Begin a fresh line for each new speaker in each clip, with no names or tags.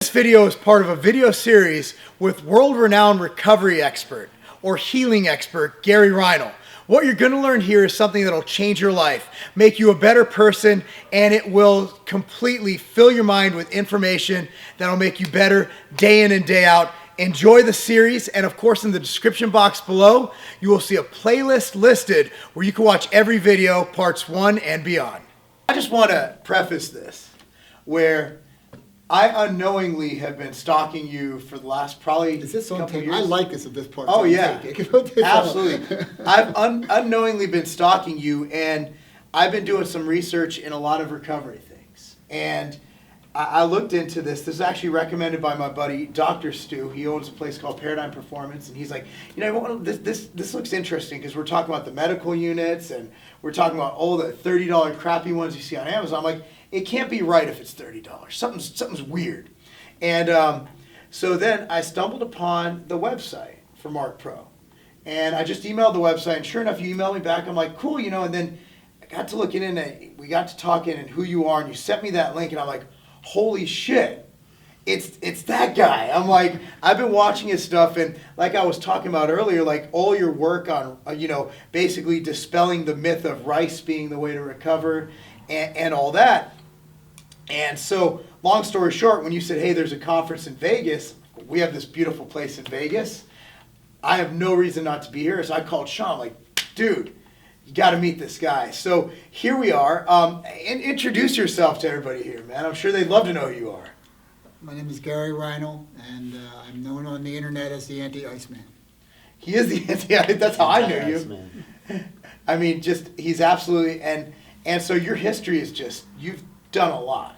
This video is part of a video series with world-renowned recovery expert or healing expert Gary Reinl. What you're going to learn here is something that will change your life, make you a better person, and it will completely fill your mind with information that will make you better day in and day out. Enjoy the series, and of course in the description box below, you will see a playlist listed where you can watch every video, parts 1 and beyond. I just want to preface this, where I unknowingly have been stalking you for the last probably
Is this on
couple
tape?
years.
I like this at this part.
Oh yeah,
Absolutely.
I've unknowingly been stalking you, and I've been doing some research in a lot of recovery things. And I looked into this. This is actually recommended by my buddy Dr. Stu. He owns a place called Paradigm Performance, and he's like, you know, this looks interesting because we're talking about the medical units, and we're talking about all the $30 crappy ones you see on Amazon. I'm like, it can't be right if it's $30. Something's weird. And so then I stumbled upon the website for Marc Pro. And I just emailed the website, and sure enough, you emailed me back. I'm like, cool, you know, and then I got to looking in, and we got to talking and who you are, and you sent me that link, and I'm like, holy shit, it's that guy. I'm like, I've been watching his stuff, and like I was talking about earlier, like all your work on, basically dispelling the myth of rice being the way to recover and all that. And so, long story short, when you said, hey, there's a conference in Vegas, we have this beautiful place in Vegas, I have no reason not to be here. So I called Sean, like, dude, you got to meet this guy. So here we are. Introduce yourself to everybody here, man. I'm sure they'd love to know who you are.
My name is Gary Reinl, and I'm known on the internet as the Anti-IceMan.
He is the anti. That's how I know you. I mean, just he's absolutely and so your history is just you've done a lot.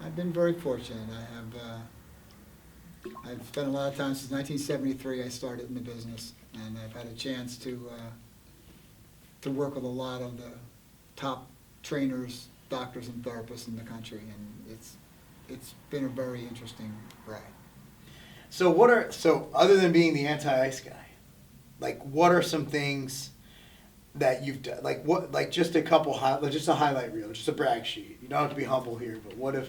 I've been very fortunate. I've spent a lot of time since 1973. I started in the business, and I've had a chance to work with a lot of the top trainers, doctors, and therapists in the country, and it's been a very interesting ride.
So other than being the anti-ice guy, like what are some things that you've done? Like just a couple just a highlight reel, just a brag sheet. You don't have to be humble here, but what if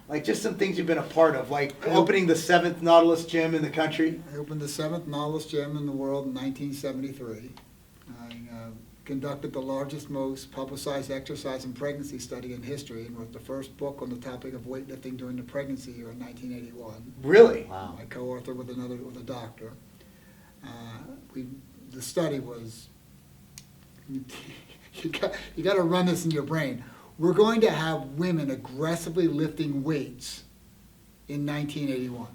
like just some things you've been a part of, like opening the 7th Nautilus gym in the country?
I opened the 7th Nautilus gym in the world in 1973. I conducted the largest, most publicized exercise and pregnancy study in history, and wrote the first book on the topic of weightlifting during the pregnancy year in 1981.
Really?
Wow. I co-authored with a doctor. The study was, you got to run this in your brain. We're going to have women aggressively lifting weights in 1981.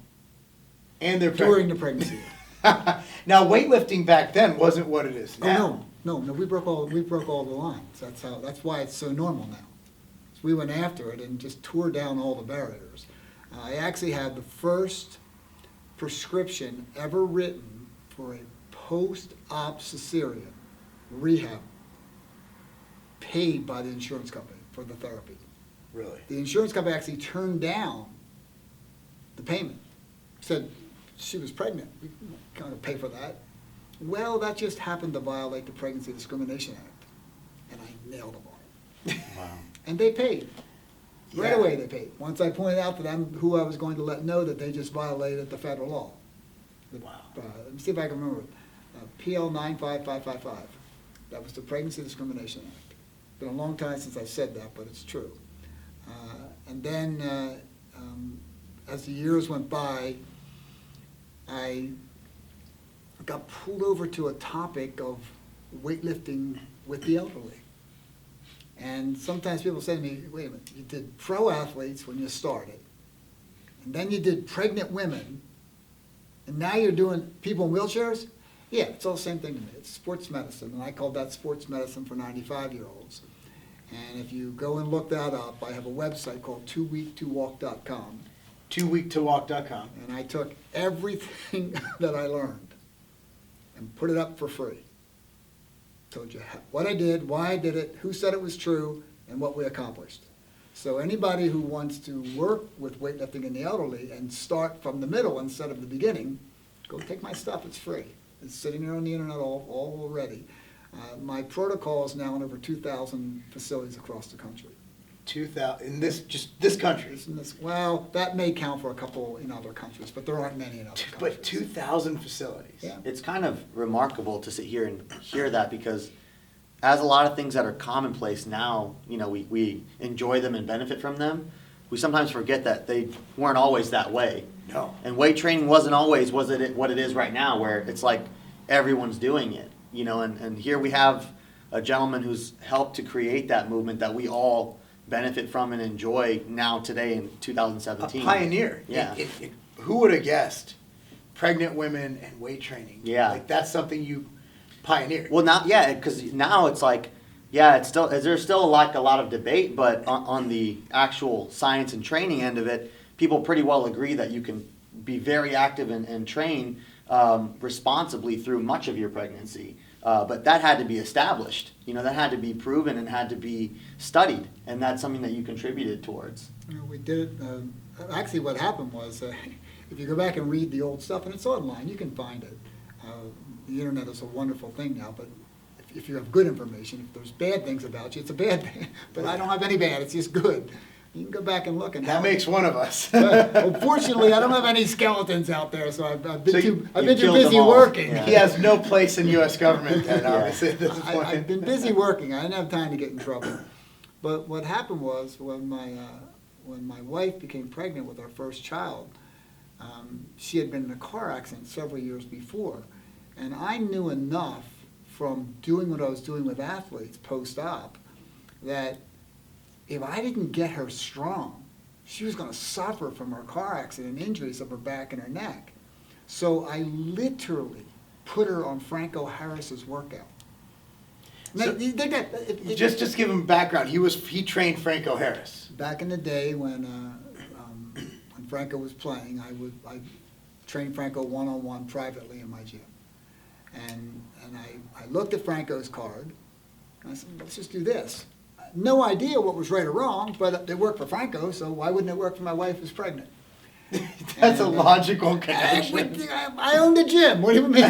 And they're
during the pregnancy year.
Now, weightlifting back then wasn't what it is now.
No, we broke all the lines. That's why it's so normal now. So we went after it and just tore down all the barriers. I actually had the first prescription ever written for a post-op cesarean rehab paid by the insurance company for the therapy.
Really?
The insurance company actually turned down the payment. Said she was pregnant. We can't pay for that. Well, that just happened to violate the Pregnancy Discrimination Act. And I nailed them all.
Wow. And
they paid. Right away they paid. Once I pointed out to them who I was going to let know that they just violated the federal law.
Wow.
Let me see if I can remember. PL 95555. That was the Pregnancy Discrimination Act. It's been a long time since I said that, but it's true. And then as the years went by, I got pulled over to a topic of weightlifting with the elderly. And sometimes people say to me, wait a minute, you did pro athletes when you started, and then you did pregnant women, and now you're doing people in wheelchairs? Yeah, it's all the same thing to me. It's sports medicine, and I called that sports medicine for 95-year-olds. And if you go and look that up, I have a website called 2weektowalk.com.
2weektowalk.com.
And I took everything that I learned and put it up for free. Told you what I did, why I did it, who said it was true, and what we accomplished. So anybody who wants to work with weightlifting in the elderly and start from the middle instead of the beginning, go take my stuff. It's free. It's sitting there on the internet all already. My protocol is now in over 2,000 facilities across the country.
2,000 in this country.
Well, that may count for a couple in other countries, but there aren't many in other countries.
But 2,000 facilities.
Yeah.
It's kind of remarkable to sit here and hear that, because as a lot of things that are commonplace now, we enjoy them and benefit from them. We sometimes forget that they weren't always that way.
No.
And weight training wasn't always what it is right now, where it's like everyone's doing it. And here we have a gentleman who's helped to create that movement that we all benefit from and enjoy now today in 2017.
A pioneer.
Yeah.
Who would have guessed pregnant women and weight training?
Yeah.
Like that's something you pioneered.
Well, now, yeah, because now it's like, yeah, there's still a lot of debate, but on the actual science and training end of it, people pretty well agree that you can be very active and train responsibly through much of your pregnancy. But that had to be established. That had to be proven and had to be studied, and that's something that you contributed towards.
We did. Actually, what happened was, if you go back and read the old stuff, and it's online, you can find it. The internet is a wonderful thing now, but if you have good information, if there's bad things about you, it's a bad thing. But I don't have any bad, it's just good. You can go back and look. And
that makes one of us.
Well, fortunately, I don't have any skeletons out there, so I've been too
killed
busy
them all.
working.
Yeah.
He has no place in U.S. government then, obviously, at this point.
I've been busy working. I didn't have time to get in trouble. But what happened was when my wife became pregnant with our first child, she had been in a car accident several years before. And I knew enough from doing what I was doing with athletes post-op that if I didn't get her strong, she was going to suffer from her car accident injuries of her back and her neck. So I literally put her on Franco Harris's workout.
So, just give him background. He trained Franco Harris.
Back in the day when Franco was playing, I trained Franco one-on-one privately in my gym. And I looked at Franco's card, and I said, let's just do this. No idea what was right or wrong, but it worked for Franco, so why wouldn't it work for my wife who's pregnant?
That's a logical connection.
I owned a gym. What do you mean?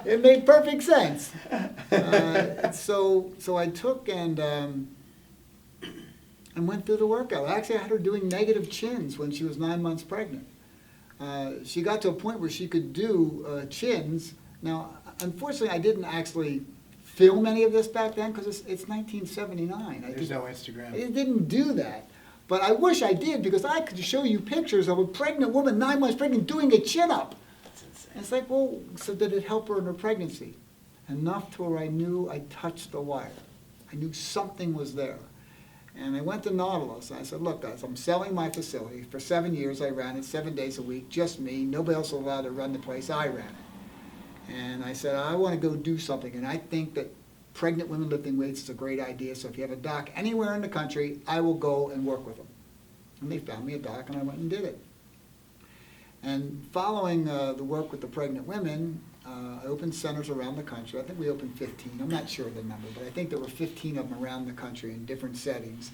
It made perfect sense. So I took and went through the workout. Actually, I had her doing negative chins when she was 9 months pregnant. She got to a point where she could do chins. Now, unfortunately, I didn't actually film any of this back then because it's 1979.
There's no Instagram.
It didn't do that. But I wish I did, because I could show you pictures of a pregnant woman, 9 months pregnant, doing a chin-up.
That's insane.
And it's like, well, so did it help her in her pregnancy? Enough to where I knew I touched the wire. I knew something was there. And I went to Nautilus, and I said, look, guys, I'm selling my facility. For 7 years, I ran it 7 days a week, just me. Nobody else was allowed to run the place. I ran it. And I said, I want to go do something, and I think that pregnant women lifting weights is a great idea, so if you have a doc anywhere in the country, I will go and work with them. And they found me a doc, and I went and did it. And following the work with the pregnant women, I opened centers around the country. I think we opened 15. I'm not sure of the number, but I think there were 15 of them around the country in different settings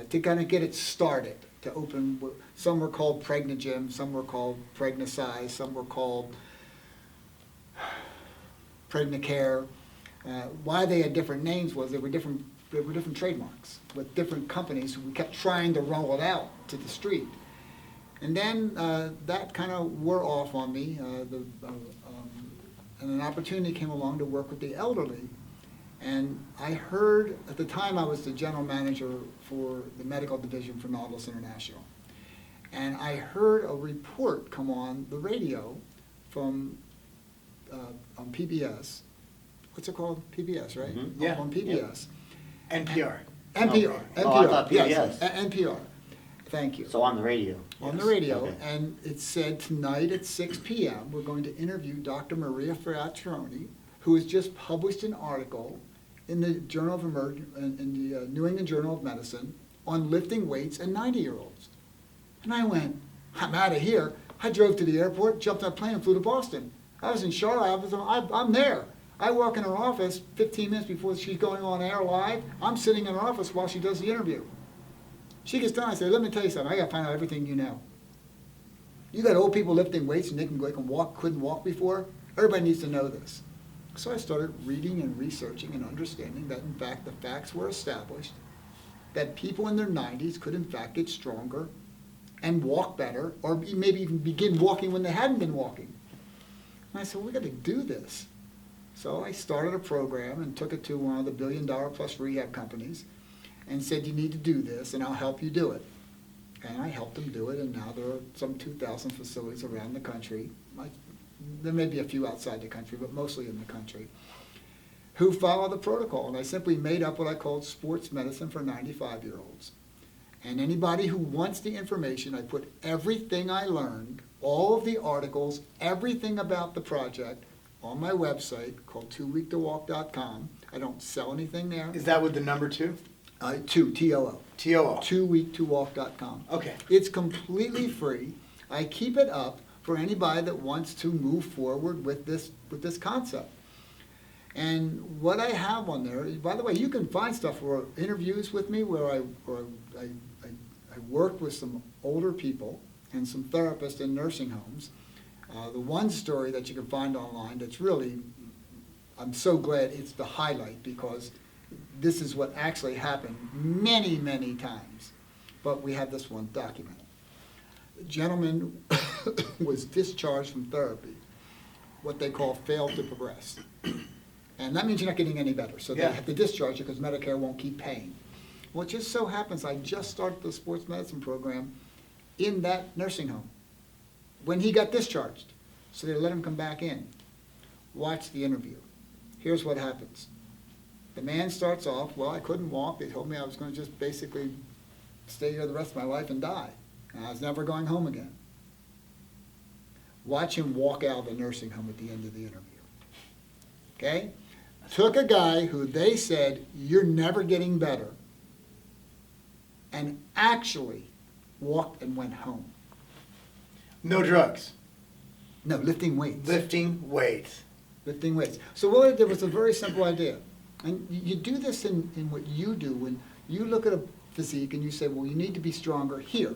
to kind of get it started, to open. Some were called Pregnant Gym, some were called Pregnacise, some were called Pregnant Care. Why they had different names was they were different trademarks with different companies who kept trying to roll it out to the street. And then that kind of wore off on me, and an opportunity came along to work with the elderly. And I heard, at the time I was the general manager for the medical division for Nautilus International. And I heard a report come on the radio from on PBS. What's it called? PBS, right?
Mm-hmm.
Yeah.
On PBS.
NPR.
NPR.
Oh, I thought
Yes,
PBS.
NPR. Thank you.
So on the radio.
On
Yes.
the radio,
Okay.
and it said tonight at 6 p.m. we're going to interview Dr. Maria Ferraccioni, who has just published an article in the Journal of in the New England Journal of Medicine on lifting weights in 90-year-olds. And I went, I'm out of here. I drove to the airport, jumped on a plane, and flew to Boston. I was in Charlotte. I'm there. I walk in her office 15 minutes before she's going on air live. I'm sitting in her office while she does the interview. She gets done, I say, let me tell you something. I got to find out everything you know. You got old people lifting weights and they can walk, couldn't walk before. Everybody needs to know this. So I started reading and researching and understanding that, in fact, the facts were established that people in their 90s could in fact get stronger and walk better, or maybe even begin walking when they hadn't been walking. And I said, well, we got to do this. So I started a program and took it to one of the billion-dollar-plus rehab companies and said, you need to do this, and I'll help you do it. And I helped them do it, and now there are some 2,000 facilities around the country. There may be a few outside the country, but mostly in the country, who follow the protocol. And I simply made up what I called sports medicine for 95-year-olds. And anybody who wants the information, I put everything I learned, all of the articles, everything about the project on my website called 2weektowalk.com. I don't sell anything there.
Is that with the number 2?
T-O-O.
T-O-O.
2weektowalk.com.
Okay.
It's completely free. I keep it up for anybody that wants to move forward with this concept. And what I have on there, by the way, you can find stuff where interviews with me where I worked with some older people and some therapists in nursing homes. The one story that you can find online that's really, I'm so glad it's the highlight, because this is what actually happened many, many times. But we have this one documented. The gentleman was discharged from therapy, what they call failed to progress. And that means you're not getting any better. So they have to discharge you because Medicare won't keep paying. Well, it just so happens I just started the sports medicine program in that nursing home when he got discharged. So they let him come back in. Watch the interview. Here's what happens. The man starts off, well, I couldn't walk. They told me I was going to just basically stay here the rest of my life and die. And I was never going home again. Watch him walk out of the nursing home at the end of the interview. Okay? Took a guy who they said, you're never getting better, and actually walked and went home.
No drugs.
No, lifting weights.
Lifting weights.
Lifting weights. So what I did was a very simple idea. And you do this in what you do when you look at a physique and you say, well, you need to be stronger here.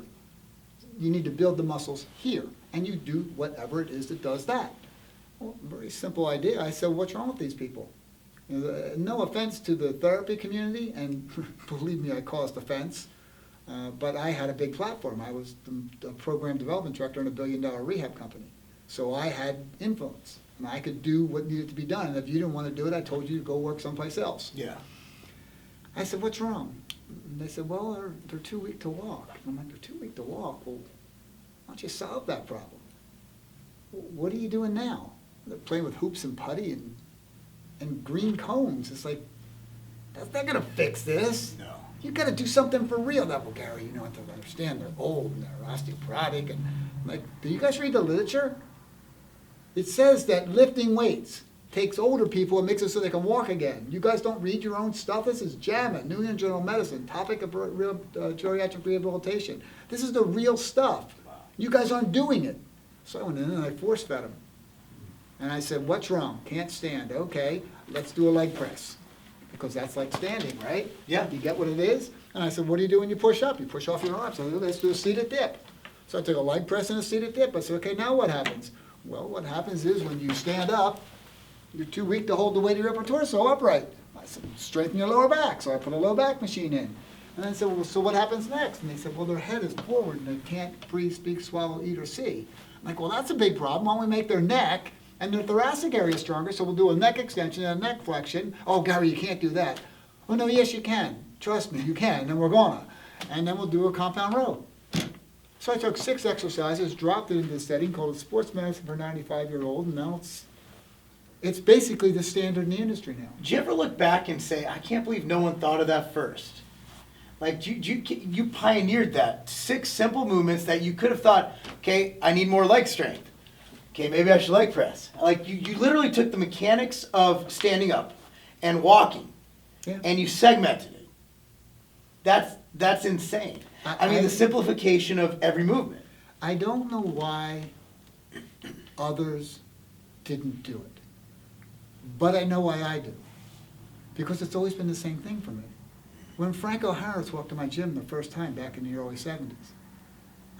You need to build the muscles here. And you do whatever it is that does that. Well, very simple idea. I said, what's wrong with these people? You know, no offense to the therapy community, and believe me, I caused offense, but I had a big platform. I was the program development director in a billion-dollar rehab company. So I had influence, and I could do what needed to be done. And if you didn't want to do it, I told you to go work someplace else.
Yeah.
I said, what's wrong? And they said, well, they're too weak to walk. And I'm like, they're too weak to walk? Well, why don't you solve that problem? What are you doing now? They're playing with hoops and putty and green cones. It's like, that's not going to fix this.
No.
You've got to do something for real. That, well, Gary, you know, I don't understand. They're old and they're osteoporotic. And I'm like, do you guys read the literature? It says that lifting weights takes older people and makes it so they can walk again. You guys don't read your own stuff? This is JAMA, New England Journal of Medicine, topic of geriatric rehabilitation. This is the real stuff. You guys aren't doing it. So I went in and I force-fed them. And I said, what's wrong? Can't stand. Okay, let's do a leg press. Because that's like standing, right?
Yeah.
You get what it is? And I said, what do you do when you push up? You push off your arms. So let's do a seated dip. So I took a leg press and a seated dip. I said, okay, now what happens? Well, what happens is when you stand up, you're too weak to hold the weight of your upper torso upright. I said, straighten your lower back. So I put a low back machine in. And I said, well, so what happens next? And they said, well, their head is forward and they can't breathe, speak, swallow, eat, or see. I'm like, well, that's a big problem. Why don't we make their neck and their thoracic area stronger? So we'll do a neck extension and a neck flexion. Oh, Gary, you can't do that. Oh, no, yes, you can. Trust me, you can. And then we're gonna. And then we'll do a compound row. So I took 6 exercises, dropped it into the setting called sports medicine for 95-year-old, and now it's basically the standard in the industry now.
Did you ever look back and say, I can't believe no one thought of that first? Like, you pioneered that. 6 simple movements that you could have thought, okay, I need more leg strength. Okay, maybe I should leg press. Like, you literally took the mechanics of standing up and walking, and you segmented it. That's insane. I mean, the simplification of every movement.
I don't know why others didn't do it, but I know why I do. Because it's always been the same thing for me. When Franco Harris walked to my gym the first time back in the early 70s,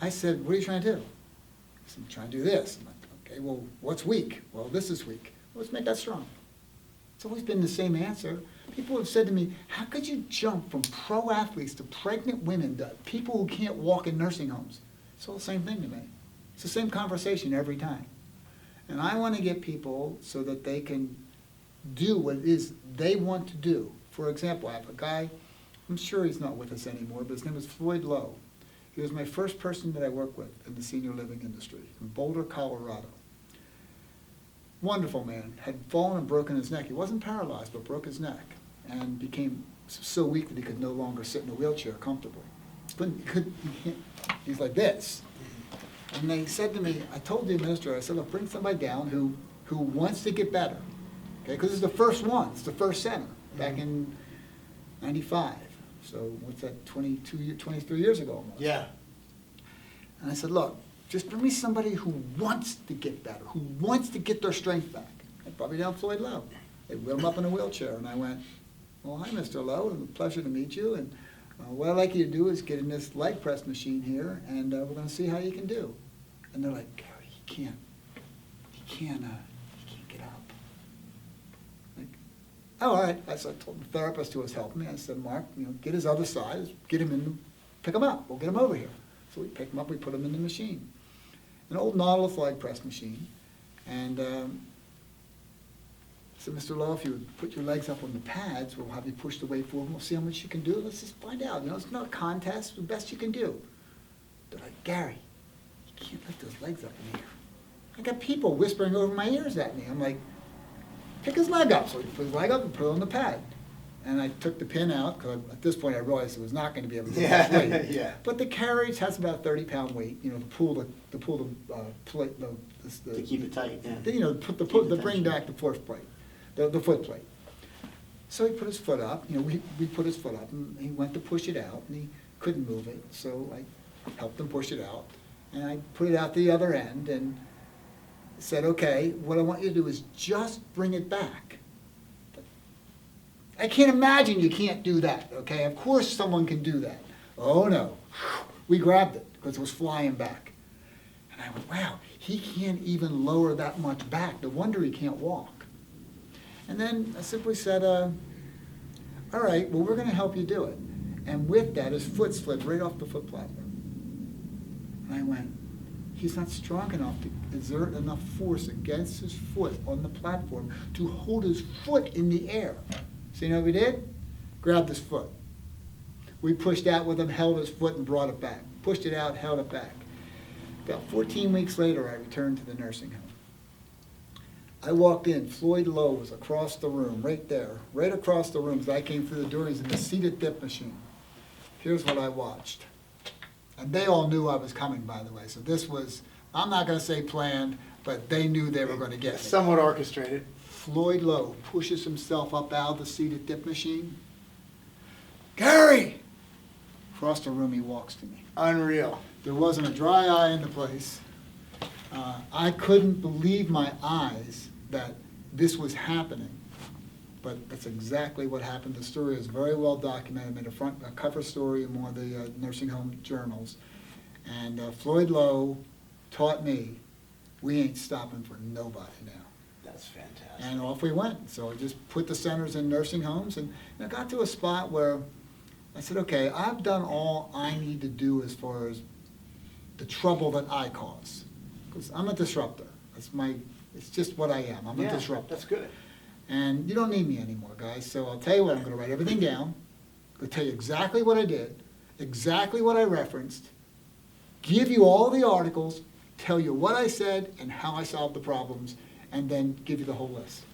I said, what are you trying to do? He said, I'm trying to do this. I'm like, okay, well, what's weak? Well, this is weak. Let's make that strong. It's always been the same answer. People have said to me, how could you jump from pro athletes to pregnant women to people who can't walk in nursing homes? It's all the same thing to me. It's the same conversation every time. And I want to get people so that they can do what it is they want to do. For example, I have a guy, I'm sure he's not with us anymore, but his name is Floyd Lowe. He was my first person that I worked with in the senior living industry in Boulder, Colorado. Wonderful man, had fallen and broken his neck. He wasn't paralyzed, but broke his neck and became so weak that he could no longer sit in a wheelchair comfortably. He's like this. And they said to me, I told the administrator, I said, look, bring somebody down who wants to get better. Okay, because it's the first one, it's the first center, back in 95. So what's that, 23 years ago almost.
Yeah.
And I said, look, just bring me somebody who wants to get better, who wants to get their strength back. I brought me down Floyd Lowe. They wheeled him up in a wheelchair, and I went, well, hi, Mr. Lowe, it's a pleasure to meet you, and what I'd like you to do is get in this leg press machine here, and we're going to see how you can do. And they're like, Gary, he can't get up. Like, oh, all right. I told the therapist who was helping me, I said, Marc, get his other side, get him in, pick him up, we'll get him over here. So we picked him up, we put him in the machine. An old Nautilus leg press machine, and I said, Mr. Lowe, if you would put your legs up on the pads, we'll have you push the weight forward, we'll see how much you can do. Let's just find out. It's not a contest, the best you can do. They're like, Gary, you can't lift those legs up in the air. I got people whispering over my ears at me. I'm like, pick his leg up. So he put his leg up and put it on the pad. And I took the pin out, because at this point I realized it was not going to be able to do much weight.
Yeah.
But the carriage has about a 30-pound weight, to pull the plate,
To keep it tight, yeah.
To bring back the foot plate. The foot plate. So he put his foot up, we put his foot up, and he went to push it out, and he couldn't move it, so I helped him push it out, and I put it out the other end, and said, okay, what I want you to do is just bring it back. I can't imagine you can't do that, okay? Of course someone can do that. Oh no. We grabbed it, because it was flying back. And I went, wow, he can't even lower that much back, no wonder he can't walk. And then I simply said, all right, well, we're going to help you do it. And with that, his foot slid right off the foot platform. And I went, he's not strong enough to exert enough force against his foot on the platform to hold his foot in the air. So you know what we did? Grabbed his foot. We pushed out with him, held his foot, and brought it back. Pushed it out, held it back. About 14 weeks later, I returned to the nursing home. I walked in, Floyd Lowe was across the room, right there, right across the room as I came through the door. He's in the seated dip machine. Here's what I watched. And they all knew I was coming, by the way. So this was, I'm not going to say planned, but they knew they were going to get me.
Somewhat orchestrated.
Floyd Lowe pushes himself up out of the seated dip machine. Gary! Across the room he walks to me.
Unreal.
There wasn't a dry eye in the place. I couldn't believe my eyes that this was happening, but that's exactly what happened. The story is very well documented. I made a cover story in one of the nursing home journals, and Floyd Lowe taught me we ain't stopping for nobody now.
That's fantastic.
And off we went. So I just put the centers in nursing homes, and I got to a spot where I said, okay, I've done all I need to do as far as the trouble that I cause. Because I'm a disruptor. It's just what I am. I'm a disruptor.
That's good.
And you don't need me anymore, guys. So I'll tell you what, I'm going to write everything down. I'm going to tell you exactly what I did, exactly what I referenced, give you all the articles, tell you what I said and how I solved the problems, and then give you the whole list.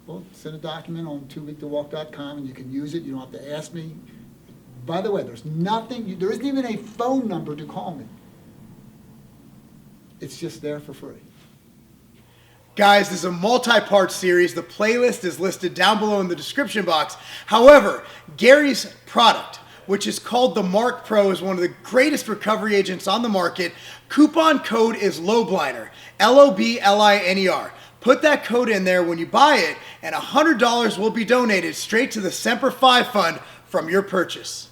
Well, send a document on 2weektowalk.com, and you can use it. You don't have to ask me. By the way, there isn't even a phone number to call me. It's just there for free.
Guys, this is a multi-part series. The playlist is listed down below in the description box. However, Gary's product, which is called the Marc Pro, is one of the greatest recovery agents on the market. Coupon code is Lobliner, Lobliner. Put that code in there when you buy it, and $100 will be donated straight to the Semper Fi Fund from your purchase.